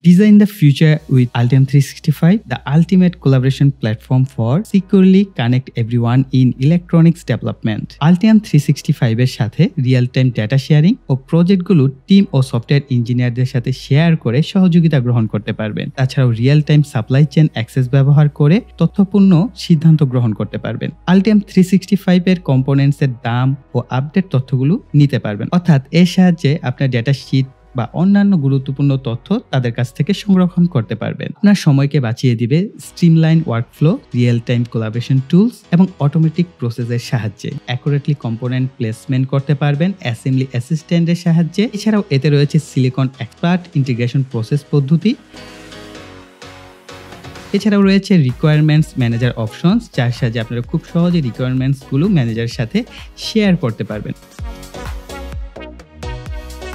Design the future with Altium 365, the ultimate collaboration platform for securely connect everyone in electronics development. Altium 365 এর সাথে real time data sharing ও প্রজেক্টগুলো team ও software ইঞ্জিনিয়ারদের সাথে share করে সহযোগিতা গ্রহণ করতে পারবেন। তাছাড়াও real time supply chain access ব্যবহার করে তথ্যপূর্ণ সিদ্ধান্ত গ্রহণ করতে পারবেন। Altium 365 এর কম্পোনেন্টসের দাম ও আপডেট তথ্যগুলো নিতে পারবেন, অর্থাৎ এর সাহায্যে আপনার ডেটা শিট বা অন্যান্য গুরুত্বপূর্ণ তথ্য তাদের কাছ থেকে সংরক্ষণ করতে পারবেন। আপনার সময়কে বাঁচিয়ে দিবে streamline workflow, real time collaboration tools এবং অটোমেটিক প্রসেসের সাহায্যে অ্যাকুরেটলি কম্পোনেন্ট প্লেসমেন্ট করতে পারবেন অ্যাসেম্বলি অ্যাসিস্ট্যান্টের সাহায্যে। এছাড়াও এতে রয়েছে সিলিকন এক্সপার্ট ইন্টিগ্রেশন প্রসেস পদ্ধতি। এছাড়াও রয়েছে রিকোয়ারমেন্টস ম্যানেজার অপশনস, যার সাহায্যে আপনারা খুব সহজে রিকোয়ারমেন্টসগুলো ম্যানেজারের সাথে শেয়ার করতে পারবেন।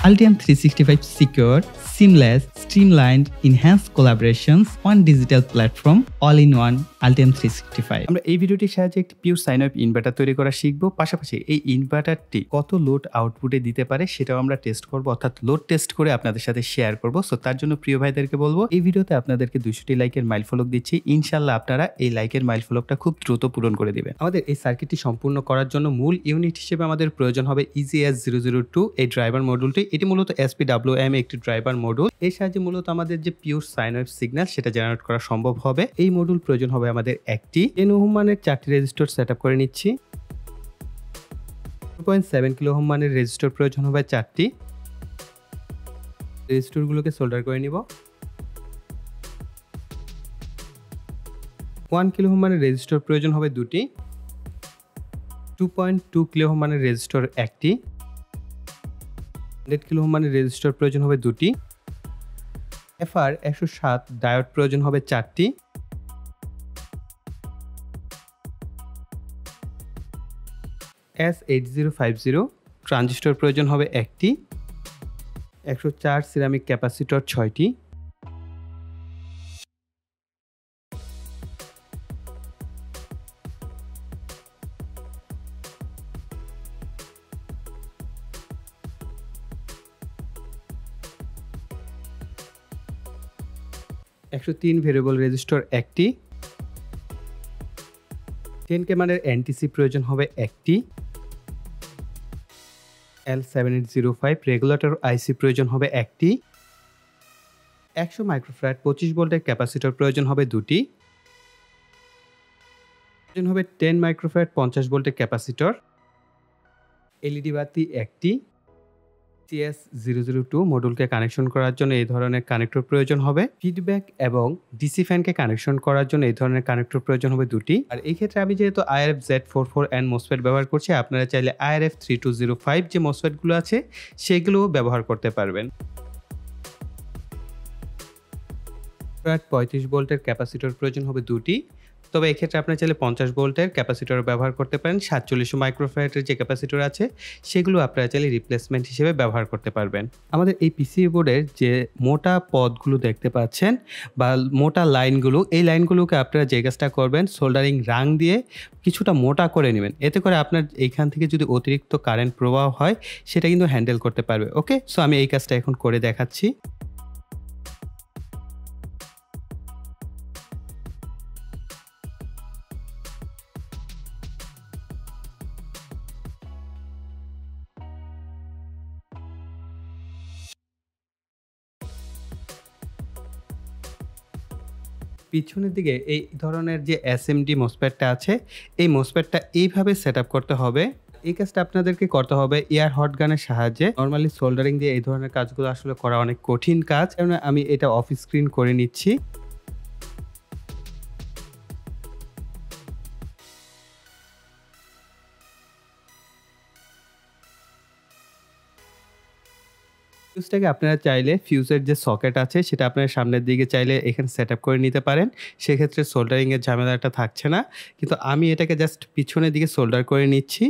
Altium 365 secure, seamless, streamlined, enhanced collaborations, one digital platform, all in one, Altium 365। আমরা এই ভিডিওটির সাহায্যে একটি পিওর সাইন আপ ইনভার্টার তৈরি করা শিখব। পাশাপাশি এই ইনভার্টারটি কত লোড আউটপুটে দিতে পারে সেটাও আমরা টেস্ট করব, অর্থাৎ লোড টেস্ট করে আপনাদের সাথে শেয়ার করব। সো তার জন্য প্রিয় ভাইদেরকে বলবো, এই ভিডিওতে আপনাদেরকে 200টি লাইকের মাইল ফলক দিচ্ছি। ইনশাআল্লাহ আপনারা এই লাইকের মাইল ফলকটা খুব দ্রুত পূরণ করে দিবেন। আমাদের এই সার্কিটটি সম্পূর্ণ করার জন্য মূল ইউনিট হিসেবে আমাদের প্রয়োজন হবে EGS002 এই ড্রাইভার মডিউলটি। এটি মূলত SPWM একটি ড্রাইভার মডিউল। এর সাহায্যে মূলত আমাদের যে পিওর সাইন ওয়েভ সিগন্যাল সেটা জেনারেট করা সম্ভব হবে। এই মডিউল প্রয়োজন হবে আমাদের একটি 10 ওহম মানের 4টি রেজিস্টর সেটআপ করে নিচ্ছি। 2.7 কিলো ওহম মানের রেজিস্টর প্রয়োজন হবে 4টি। রেজিস্টরগুলোকে সোল্ডার করে নিব। 1 কিলো ওহম মানের রেজিস্টর প্রয়োজন হবে 2টি। 2.2 কিলো ওহম মানের রেজিস্টর 1টি। 100 কিলো ওহম মানের রেজিস্টর প্রয়োজন হবে 2টি। FR107 ডায়োড প্রয়োজন হবে 4টি। S8050 ট্রানজিস্টর প্রয়োজন হবে 1টি। 104 সিরামিক ক্যাপাসিটর 6টি। ভেরিয়েবল রেজিস্টর 1টি। 10K মানের এনটিসি প্রয়োজন হবে 1টি। L7805 রেগুলেটর আইসি প্রয়োজন হবে 1টি। 100 মাইক্রোফ্যারাড 25 ভোল্টের ক্যাপাসিটর প্রয়োজন হবে 2টি। প্রয়োজন হবে 10 মাইক্রোফ্যারাড 50 ভোল্টের ক্যাপাসিটর। এলইডি বাতি 1টি। CS002 মডিউলকে কানেকশন করার জন্য এই ধরনের কানেক্টর প্রয়োজন হবে। ফিডব্যাক এবং ডিসি ফ্যানকে কানেকশন করার জন্য এই ধরনের কানেক্টর প্রয়োজন হবে 2টি। আর এই ক্ষেত্রে আমি যেহেতু IRF Z44N MOSFET ব্যবহার করছি, আপনারা চাইলে IRF 3205 যে MOSFET গুলো আছে সেগুলো ব্যবহার করতে পারবেন। 35 ভোল্টের ক্যাপাসিটর প্রয়োজন হবে 2টি। তবে এক্ষেত্রে আপনারা চাইলে 50 ভোল্টের ক্যাপাসিটর ব্যবহার করতে পারেন। 47 মাইক্রোফ্যারাডের যে ক্যাপাসিটর আছে সেগুলো আপনারা চাইলে রিপ্লেসমেন্ট হিসেবে ব্যবহার করতে পারবেন। আমাদের এই পিসিবি বোর্ডের যে মোটা পদগুলো দেখতে পাচ্ছেন বা মোটা লাইনগুলো, এই লাইনগুলোকে আপনারা যে কাজটা করবেন, সোল্ডারিং রাং দিয়ে কিছুটা মোটা করে নেবেন। এতে করে আপনার এইখান থেকে যদি অতিরিক্ত কারেন্ট প্রবাহ হয় সেটা কিন্তু হ্যান্ডেল করতে পারবে। ওকে, সো আমি এই কাজটা এখন করে দেখাচ্ছি। পিছনের দিকে এই ধরনের যে এসএমডি মোসফেটটা আছে, এই মোসফেটটা এইভাবে সেট আপ করতে হবে। এই কাজটা আপনাদেরকে করতে হবে এয়ার হট গানের সাহায্যে। নর্মালি সোল্ডারিং দিয়ে এই ধরনের কাজগুলো আসলে করা অনেক কঠিন কাজ, কারণ আমি এটা অফ স্ক্রিন করে নিচ্ছি। ফিউজটাকে আপনারা চাইলে ফিউজের যে সকেট আছে সেটা আপনার সামনের দিকে চাইলে এখানে সেট আপ করে নিতে পারেন। সেক্ষেত্রে সোল্ডারিংয়ের ঝামেলাটা থাকছে না, কিন্তু আমি এটাকে জাস্ট পিছনের দিকে সোল্ডার করে নিচ্ছি।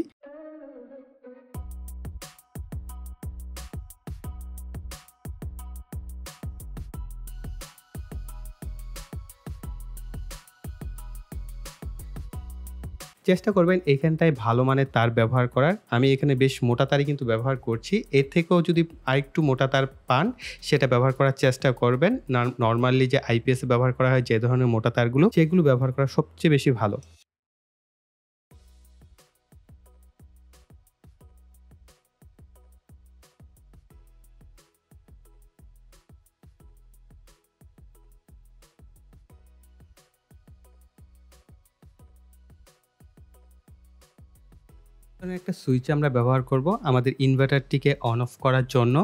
চেষ্টা করবেন এইখানটায় ভালো মানের তার ব্যবহার করার। আমি এখানে বেশ মোটা তারই কিন্তু ব্যবহার করছি। এর থেকেও যদি আরেকটু মোটা তার পান সেটা ব্যবহার করার চেষ্টা করবেন। নরমালি যে আইপিএস এ ব্যবহার করা হয় যে ধরনের মোটা তারগুলো, সেগুলো ব্যবহার করা সবচেয়ে বেশি ভালো। একটা সুইচ আমরা ব্যবহার করব আমাদের ইনভার্টারটিকে অন অফ করার জন্য।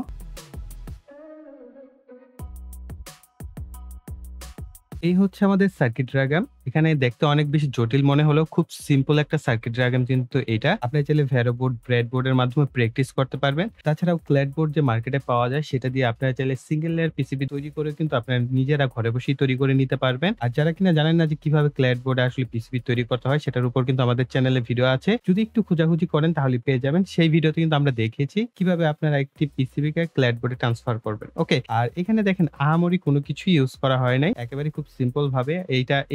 এই হচ্ছে আমাদের সার্কিট ডায়াগ্রাম। এখানে দেখতে অনেক বেশি জটিল মনে হলেও খুব সিম্পল একটা সার্কিট ডায়াগ্রাম কিন্তু এটা। আপনি চাইলে ভেরো বোর্ড, ব্রেড বোর্ডের মাধ্যমে প্র্যাকটিস করতে পারবেন। তাছাড়াও ক্ল্যাড বোর্ড যে মার্কেটে পাওয়া যায় সেটা দিয়ে আপনারা চাইলে সিঙ্গেল লেয়ার পিসিবি তৈরি করে কিন্তু আপনারা নিজেরা ঘরে বসেই তৈরি করে নিতে পারবেন। আর যারা কিনা জানেন না যে কিভাবে ক্ল্যাড বোর্ডে আসলে পিসিবি তৈরি করতে হয়, সেটার উপর কিন্তু আমাদের চ্যানেলে ভিডিও আছে। যদি একটু খোঁজাখুঁজি করেন তাহলে পেয়ে যাবেন। সেই ভিডিওতে কিন্তু আমরা দেখিয়েছি কিভাবে আপনারা একটি পিসিবিকে ক্ল্যাড বোর্ডে ট্রান্সফার করবেন। ওকে, আর এখানে দেখেন আহামরি কোনো কিছুই ইউজ করা হয় নাই, একেবারে খুব সিম্পল ভাবে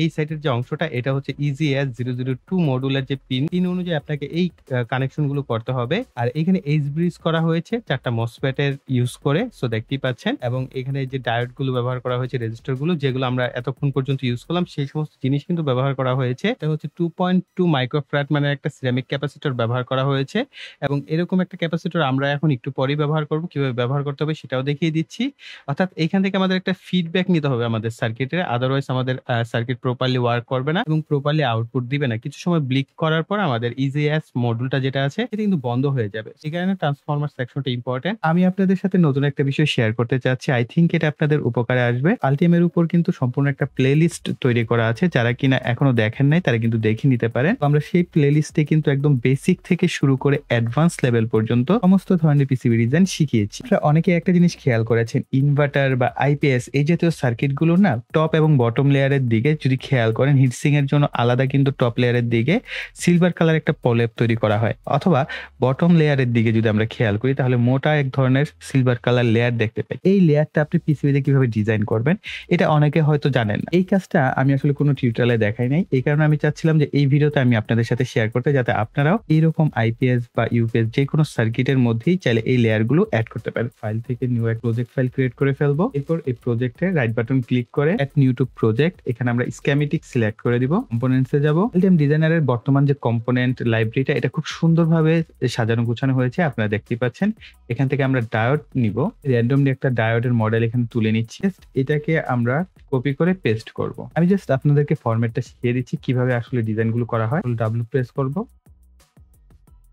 এই সাইডের যে অংশটা এটা হচ্ছে EGS002 মডুলার যে পিন অনুযায়ী আপনাকে এই কানেকশন গুলো করতে হবে। আর এখানে এইচ ব্রিজ করা হয়েছে 4টা মসফেট এর ইউজ করে, সো দেখতেই পাচ্ছেন। এবং এখানে যে ডায়োড গুলো ব্যবহার করা হয়েছে, রেজিস্টার গুলো যেগুলো আমরা এতক্ষণ পর্যন্ত ইউজ করলাম, সেই সমস্ত জিনিস কিন্তু ব্যবহার করা হয়েছে। এটা হচ্ছে 2.2 মাইক্রোফ্যারাড মানে একটা সিরামিক ক্যাপাসিটর ব্যবহার করা হয়েছে। এবং এরকম একটা ক্যাপাসিটর আমরা এখন একটু পরেই ব্যবহার করব। কিভাবে ব্যবহার করতে হবে সেটাও দেখিয়ে দিচ্ছি। অর্থাৎ এখান থেকে আমাদের একটা ফিডব্যাক নিতে হবে আমাদের সার্কিটের, আদারওয়াইজ আমাদের সার্কিট প্রপারলি ওয়ার্ক করবে না এবং প্রপারলি আউটপুট দিবে না। কিছু সময় ব্লিক করার পর আমাদের ইজিএস মডুলটা যেটা আছে এটা কিন্তু বন্ধ হয়ে যাবে। এই কারণে ট্রান্সফরমার সেকশনটা ইম্পর্টেন্ট। আমি আপনাদের সাথে নতুন একটা বিষয় শেয়ার করতে চাচ্ছি, আই থিংক এটা আপনাদের উপকারে আসবে। আলটিমের উপর কিন্তু সম্পূর্ণ একটা প্লেলিস্ট তৈরি করা আছে, যারা কিনা এখনো দেখেন নাই তারা কিন্তু দেখে নিতে পারেন। আমরা সেই প্লেলিস্টে কিন্তু একদম বেসিক থেকে শুরু করে অ্যাডভান্স লেভেল পর্যন্ত সমস্ত ধরনের পিসিবি ডিজাইন শিখিয়েছি। অনেকে একটা জিনিস খেয়াল করেছেন, ইনভার্টার বা আইপিএস এই জাতীয় সার্কিট গুলো না টপ এবং বটম লেয়ারের দিকে যদি খেয়াল করেন, হিটসিং এর জন্য আলাদা কিন্তু টপ লেয়ারের দিকে সিলভার কালার একটা প্রলেপ তৈরি করা হয়, অথবা বটম লেয়ারের দিকে যদি আমরা খেয়াল করি তাহলে মোটা এক ধরনের সিলভার কালার লেয়ার দেখতে পাই। এই লেয়ারটা আপনি পিসিবিতে কিভাবে ডিজাইন করবেন এটা অনেকে হয়তো জানেন না। এই কাজটা আমি আসলে কোনো টিউটোরিয়ালে দেখাই নাই, এই কারণে আমি চাচ্ছিলাম যে এই ভিডিওতে আমি আপনাদের সাথে শেয়ার করতে, যাতে আপনারাও এইরকম আইপিএস বা ইউপিএস যে কোনো সার্কিটের মধ্যেই চাইলে এই লেয়ার গুলো অ্যাড করতে পারেন। ফাইল থেকে নিউ এক প্রজেক্ট ফাইল ক্রিয়েট করে ফেলবো। এরপর এই প্রজেক্টে রাইট বাটন ক্লিক করে অ্যাড নিউ টু প্রজেক্ট, এখানে আমরা স্কিমেটিক সিলেক্ট করে দিব। কম্পোনেন্টসে যাব। এলটিএম ডিজাইনারের বর্তমান যে কম্পোনেন্ট লাইব্রেরিটা এটা খুব সুন্দরভাবে সাজানো গুছানো হয়েছে, আপনারা দেখতেই পাচ্ছেন। এখান থেকে আমরা ডায়োড নিব, র্যান্ডমলি একটা ডায়োডের মডেল এখানে তুলে নিচ্ছি। এটাকে আমরা কপি করে পেস্ট করব। আমি জাস্ট আপনাদেরকে ফরম্যাটটা শিখিয়ে দিচ্ছি কিভাবে আসলে ডিজাইন গুলো করা হয়। ডাব্লিউ প্রেস করব,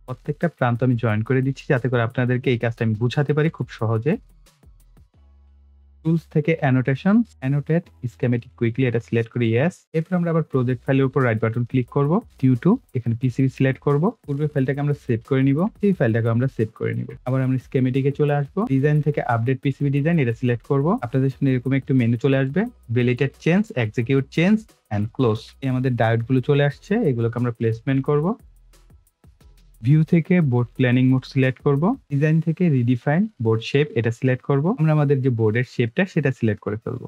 প্রত্যেকটা প্রান্ত আমি জয়েন করে দিচ্ছি যাতে করে আপনাদেরকে এই কাজটা আমি বুঝাতে পারি খুব সহজে। টুলস থেকে অ্যানোটেশন, অ্যানোটেট স্কিমেটিক কুইকলি এটা সিলেক্ট করি ইয়েস। এরপর আমরা আবার প্রজেক্ট ফাইলের উপর রাইট বাটন ক্লিক করব, ডিউ টু এখানে পিসিবি সিলেক্ট করব। পূর্বে ফাইলটাকে আমরা সেভ করে নিব, এই ফাইলটাকে আমরা সেভ করে নিব। আবার আমরা স্কিমেটিকে চলে আসব, ডিজাইন থেকে আপডেট পিসিবি ডিজাইন এটা সিলেক্ট করব। আপনাদের সামনে এরকম একটু মেনু চলে আসবে, related change, execute change and close. এই আমাদের ডায়োড গুলো চলে আসছে, এগুলোকে আমরা প্লেসমেন্ট করব। ভিউ থেকে বোর্ড প্ল্যানিং মোড সিলেক্ট করব, ডিজাইন থেকে রিডিফাইন বোর্ড শেপ এটা সিলেক্ট করব। আমরা আমাদের যে বোর্ডের শেপটা সেটা সিলেক্ট করে ফেলবো।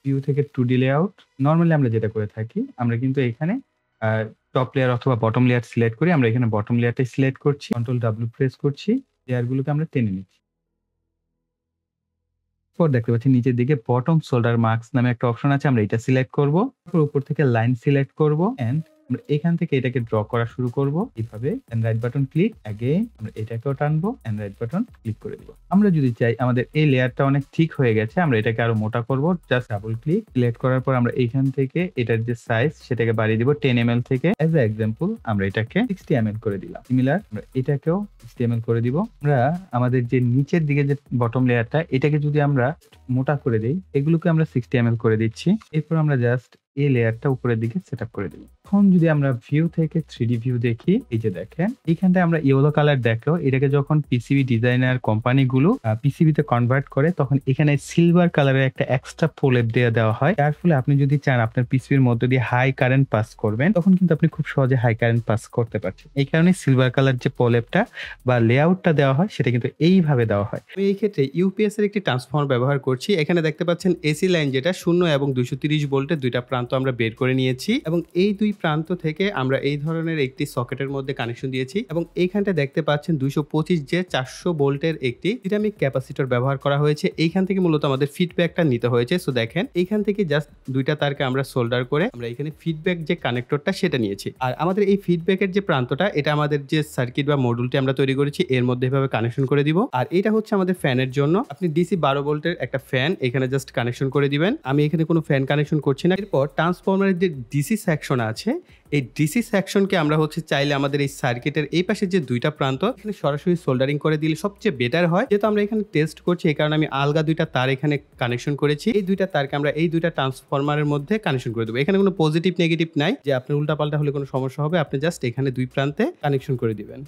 ভিউ থেকে 2D লেআউট, নরমালি আমরা যেটা করে থাকি, আমরা কিন্তু এখানে টপ লেয়ার অথবা বটম লেয়ার সিলেক্ট করি। আমরা এখানে বটম লেয়ারটাই সিলেক্ট করছি, কন্ট্রোল ডাব্লিউ প্রেস করছি, লেয়ারগুলোকে আমরা টেনে নিচ্ছি। পর দেখতে পাচ্ছি নিচের দিকে বটম শোল্ডার মার্কস নামে একটা অপশন আছে, আমরা এটা সিলেক্ট করব। তারপর উপর থেকে লাইন সিলেক্ট করব এন্ড আমরা এখান থেকে এটাকে ড্র করা শুরু করব এইভাবে। And right button click, again আমরা এটাকেও টানবো এন্ড রাইট বাটন ক্লিক করে দিব। আমরা যদি চাই আমাদের এই লেয়ারটা অনেক ঠিক হয়ে গেছে, আমরা এটাকে আরো মোটা করব, জাস্ট ডাবল ক্লিক, সিলেক্ট করার পর আমরা এইখান থেকে এটার যে সাইজ সেটাকে বাড়িয়ে দিব 10 ml থেকে। অ্যাজ এ एग्जांपल আমরা এটাকে 60 ml করে দিলাম। সিমিলার আমরা এটাকেও 60 ml করে দিব। আমরা আমাদের যে নিচের দিকে যে বটম লেয়ারটা এটাকে যদি আমরা মোটা করে দেই, এগুলোকে আমরা 60 ml করে দিচ্ছি। এরপর আমরা জাস্ট এই লেয়ারটা উপরের দিকে সেটআপ করে দিই। এখন যদি আমরা ভিউ থেকে 3D ভিউ দেখি, এই যে দেখেন এইখানটায় আমরা ইয়েলো কালার দেখলো, এটাকে যখন পিসিবি ডিজাইনার কোম্পানিগুলো পিসিবি তে কনভার্ট করে তখন এখানে সিলভার কালারের একটা এক্সট্রা প্রলেপ দিয়ে দেওয়া হয়। যার ফলে আপনি যদি চান আপনার পিসিবির মধ্যে দিয়ে হাই কারেন্ট পাস করবেন, তখন কিন্তু আপনি খুব সহজে হাই কারেন্ট পাস করতে পারছেন। এই কারণে সিলভার কালার যে প্রলেপটা বা লেআউটটা দেওয়া হয় সেটা কিন্তু এইভাবে দেওয়া হয়। আমি এই ক্ষেত্রে ইউপিএস এর একটি ট্রান্সফর্মার ব্যবহার করছি। এখানে দেখতে পাচ্ছেন এসি লাইন যেটা 0 এবং 230 ভোল্টের দুইটা প্রান্ত প্রান্ত আমরা বের করে নিয়েছি এবং এই দুই প্রান্ত থেকে আমরা এই ধরনের একটি সকেটের মধ্যে কানেকশন দিয়েছি এবং এইখানটা দেখতে পাচ্ছেন 225 যে 400 ভোল্টের একটি সিরামিক ক্যাপাসিটর ব্যবহার করা হয়েছে। এইখান থেকে মূলত আমাদের ফিডব্যাকটা নিতে হয়েছে। সো দেখেন এইখান থেকে জাস্ট দুইটা তারকে আমরা সোল্ডার করে আমরা এখানে ফিডব্যাক যে কানেক্টরটা সেটা নিয়েছি। আর আমাদের এই ফিডব্যাকের যে প্রান্তটা এটা আমাদের যে সার্কিট বা মডিউলটি আমরা তৈরি করেছি এর মধ্যে এভাবে কানেকশন করে দিব। আর এটা হচ্ছে আমাদের ফ্যানের জন্য। আপনি ডিসি 12 ভোল্টের একটা ফ্যান এখানে জাস্ট কানেকশন করে দিবেন। আমি এখানে কোনো ফ্যান কানেকশন করছি না। এরপর ট্রান্সফরমারের যে ডিসি সেকশন আছে এই ডিসি সেকশনকে আমরা হচ্ছে চাইলে আমাদের এই সার্কিটের এই পাশে যে দুইটা প্রান্ত এখানে সরাসরি সোল্ডারিং করে দিলে সবচেয়ে বেটার হয়। যেহেতু আমরা এখানে টেস্ট করছি এই কারণে আমি আলগা দুইটা তার এখানে কানেকশন করেছি। এই দুইটা তারকে আমরা এই দুইটা ট্রান্সফরমারের মধ্যে কানেকশন করে দেবো। এখানে কোনো পজিটিভ নেগেটিভ নাই যে আপনার উল্টাপাল্টা হলে কোনো সমস্যা হবে। আপনি জাস্ট এখানে দুই প্রান্তে কানেকশন করে দিবেন।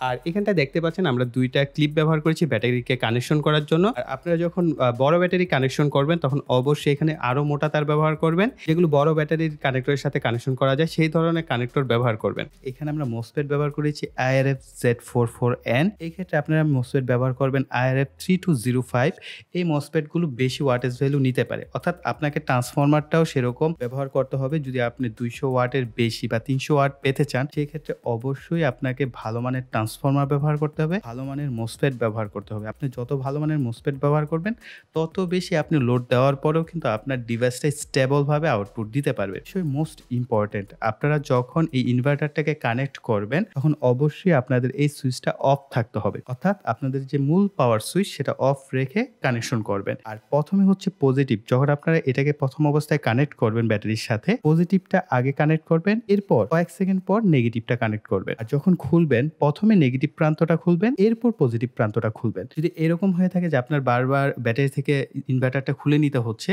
আর এখানটা দেখতে পাচ্ছেন আমরা দুইটা ক্লিপ ব্যবহার করেছি ব্যাটারিকে কানেকশন করার জন্য। আর আপনারা যখন বড় ব্যাটারি কানেকশন করবেন তখন অবশ্যই এখানে আরো মোটা তার ব্যবহার করবেন, যেগুলো বড় ব্যাটারির কানেক্টরের সাথে কানেকশন করা যায় সেই ধরনের কানেক্টর ব্যবহার করবেন। এখানে আমরা মোসফেট ব্যবহার করেছি IRF Z44N। এই ক্ষেত্রে আপনারা মোসফেট ব্যবহার করবেন IRF 3205। এই মোসফেটগুলো বেশি ওয়াটেজ ভ্যালু নিতে পারে, অর্থাৎ আপনাকে ট্রান্সফরমারটাও সেরকম ব্যবহার করতে হবে। যদি আপনি 200 ওয়াটের বেশি বা 300 ওয়াট পেতে চান সেই ক্ষেত্রে অবশ্যই আপনাকে ভালো মানের ট্রান্সফরমার ব্যবহার করতে হবে, ভালো মানের মোসফেট ব্যবহার করতে হবে। আপনি যত ভালো মানের মোসফেট ব্যবহার করবেন তত বেশি আপনি লোড দেওয়ার পরেও কিন্তু আপনার ডিভাইসটা স্টেবল ভাবে আউটপুট দিতে পারবে। সো মোস্ট ইম্পর্টেন্ট, আপনারা যখন এই ইনভার্টারটাকে কানেক্ট করবেন তখন অবশ্যই আপনাদের এই সুইচটা অফ থাকতে হবে, অর্থাৎ আপনাদের যে মূল পাওয়ার সুইচ সেটা অফ রেখে কানেকশন করবেন। আর প্রথমে হচ্ছে পজিটিভ, যখন আপনারা এটাকে প্রথম অবস্থায় কানেক্ট করবেন ব্যাটারির সাথে পজিটিভটা আগে কানেক্ট করবেন, এরপর কয়েক সেকেন্ড পর নেগেটিভটা কানেক্ট করবেন। আর যখন খুলবেন প্রথমে নেগেটিভ প্রান্তটা খুলবেন, এরপর পজিটিভ প্রান্তটা খুলবেন। যদি এরকম হয়ে থাকে যে আপনার বারবার ব্যাটারি থেকে ইনভার্টারটা খুলে নিতে হচ্ছে,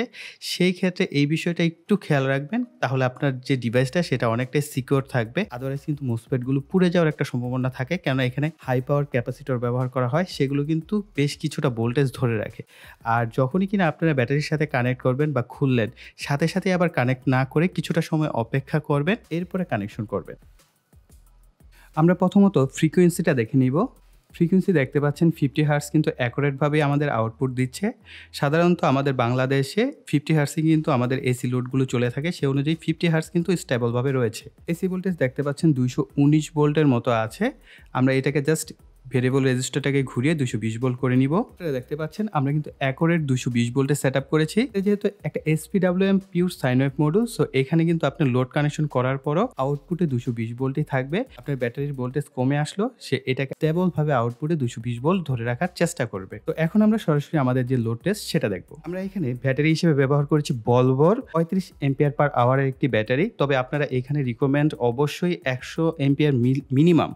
সেই ক্ষেত্রে এই বিষয়টা একটু খেয়াল রাখবেন, তাহলে আপনার যে ডিভাইসটা সেটা অনেকটাই সিকিউর থাকবে। আদারওয়াইজ কিন্তু মোসফেটগুলো পুড়ে যাওয়ার একটা সম্ভাবনা থাকে, কেন এখানে হাই পাওয়ার ক্যাপাসিটর ব্যবহার করা হয়, সেগুলো কিন্তু বেশ কিছুটা ভোল্টেজ ধরে রাখে। আর যখনই কিনা আপনারা ব্যাটারির সাথে কানেক্ট করবেন বা খুললেন, সাথে সাথে আবার কানেক্ট না করে কিছুটা সময় অপেক্ষা করবেন, এরপরে কানেকশন করবেন। আমরা প্রথমত ফ্রিকোয়েন্সিটা দেখে নিব। ফ্রিকোয়েন্সি দেখতে পাচ্ছেন 50 হার্টজ কিন্তু অ্যাকুরেটভাবেই আমাদের আউটপুট দিচ্ছে। সাধারণত আমাদের বাংলাদেশে 50 হার্টসই কিন্তু আমাদের এসি লোডগুলো চলে থাকে, সে অনুযায়ী 50 হার্টজ কিন্তু স্টেবলভাবে রয়েছে। এসি ভোল্টেজ দেখতে পাচ্ছেন 219 ভোল্টের মতো আছে। আমরা এটাকে জাস্ট ভেরিয়েবল রেজিস্টারটাকে ঘুরিয়ে 220 ভোল্ট করে নিব। দেখতে পাচ্ছেন আমরা কিন্তু অ্যাকুরেট 220 ভোল্টের সেট আপ করেছি। যেহেতু একটা SPWM pure sine wave module, so এখানে কিন্তু আপনি লোড কানেকশন করার পরও আউটপুটে 220 ভোল্টই থাকবে। আপনার ব্যাটারির ভোল্টেজ কমে আসলো, সে এটাকে স্টেবল ভাবে আউটপুটে 220 ভোল্ট ধরে রাখার চেষ্টা করবে। তো এখন আমরা সরাসরি আমাদের যে লোড টেস্ট সেটা দেখবো। আমরা এখানে ব্যাটারি হিসেবে ব্যবহার করেছি বলভোর 35 এম্পিয়ার পার আওয়ারের একটি ব্যাটারি। তবে আপনারা এখানে রিকমেন্ড অবশ্যই 100 এম্পিয়ার মিনিমাম,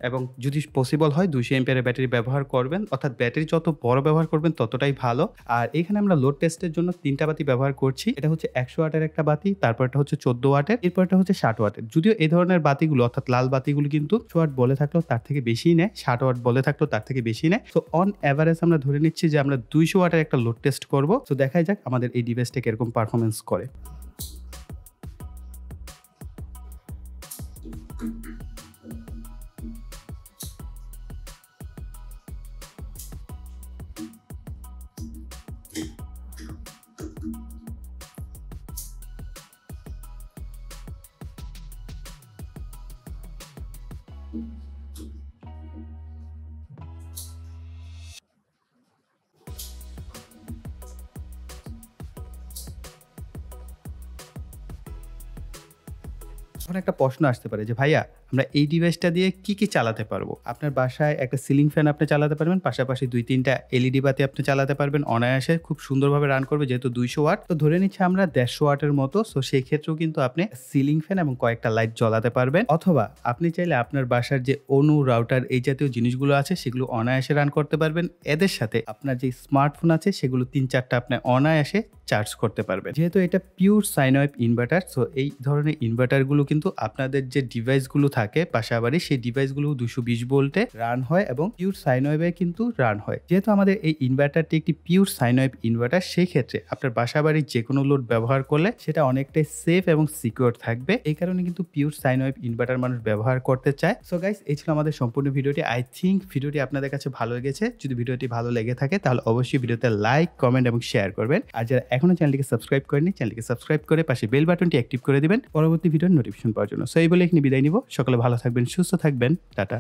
এবং যদি পসিবল হয় 200 এম্পিয়ারের ব্যাটারি ব্যবহার করবেন, অর্থাৎ ব্যাটারি যত বড় ব্যবহার করবেন ততটাই ভালো। আর এখানে আমরা লোড টেস্টের জন্য 3টা বাতি ব্যবহার করছি। এটা হচ্ছে 100 ওয়াটের একটা বাতি, তারপর এটা হচ্ছে 14 ওয়াটের, এরপর এটা হচ্ছে 60 ওয়াটের। যদিও এই ধরনের বাতিগুলো অর্থাৎ লাল বাতিগুলো কিন্তু 100 ওয়াট বলে থাকলেও তার থেকে বেশি নেয়, 60 ওয়াট বলে থাকলেও তার থেকে বেশি নেয়। তো অন অ্যাভারেজ আমরা ধরে নিচ্ছি যে আমরা 200 ওয়াটের একটা লোড টেস্ট করব। তো দেখাই যাক আমাদের এই ডিভাইসটা কিরকম পারফরমেন্স করে। এখন একটা প্রশ্ন আসতে পারে যে ভাইয়া আমরা এই ডিভাইসটা দিয়ে কি কি চালাতে পারবো? আপনার বাসায় একটা সিলিং ফ্যান আপনি চালাতে পারবেন, পাশাপাশি 2-3টা এলইডি বাতি আপনি চালাতে পারবেন, অনায়াসে খুব সুন্দরভাবে রান করবে। যেহেতু 200 ওয়াট, তো ধরে নিচ্ছে আমরা 150 ওয়াটের মতো। সো সেই ক্ষেত্রেও কিন্তু আপনি সিলিং ফ্যান এবং কয়েকটা লাইট জ্বালাতে পারবেন, অথবা আপনি চাইলে আপনার বাসার যে অনু রাউটার এই জাতীয় জিনিসগুলো আছে সেগুলো অনায়াসে রান করতে পারবেন। এদের সাথে আপনার যে স্মার্টফোন আছে সেগুলো 3-4টা আপনি অনায়াসে চার্জ করতে পারবেন। যেহেতু এটা pure sine wave inverter, so এই ধরনের ইনভার্টারগুলো কিন্তু আপনাদের যে ডিভাইসগুলো থাকে পাশাপাশি সেই ডিভাইসগুলো 220 ভোল্টে রান হয় এবং পিওর সাইন ওয়েভে কিন্তু রান হয়। যেহেতু আমাদের এই ইনভার্টারটি একটি পিওর সাইন ওয়েভ ইনভার্টার, সেই ক্ষেত্রে আপনার বাসাবাড়ির যে কোনো লোড ব্যবহার করলে সেটা অনেকটাই সেফ এবং সিকিউর থাকবে। এই কারণে কিন্তু পিওর সাইন ওয়েভ ইনভার্টার মানুষ ব্যবহার করতে চায়। সো গাইস, এই ছিল আমাদের সম্পূর্ণ ভিডিওটি। আই থিঙ্ক ভিডিওটি আপনাদের কাছে ভালো লেগেছে। যদি ভিডিওটি ভালো লেগে থাকে তাহলে অবশ্যই ভিডিওতে লাইক, কমেন্ট এবং শেয়ার করবেন। আর যারা এখনো চ্যানেলটিকে সাবস্ক্রাইব করেনি, চ্যানেলটিকে সাবস্ক্রাইব করে পাশে বেল বাটনটি অ্যাক্টিভ করে দিবেন পরবর্তী ভিডিওর নোটিফিকেশন পাওয়ার জন্য। সো এই বলে এখানে বিদায় নিব। সকলে ভালো থাকবেন, সুস্থ থাকবেন, টাটা।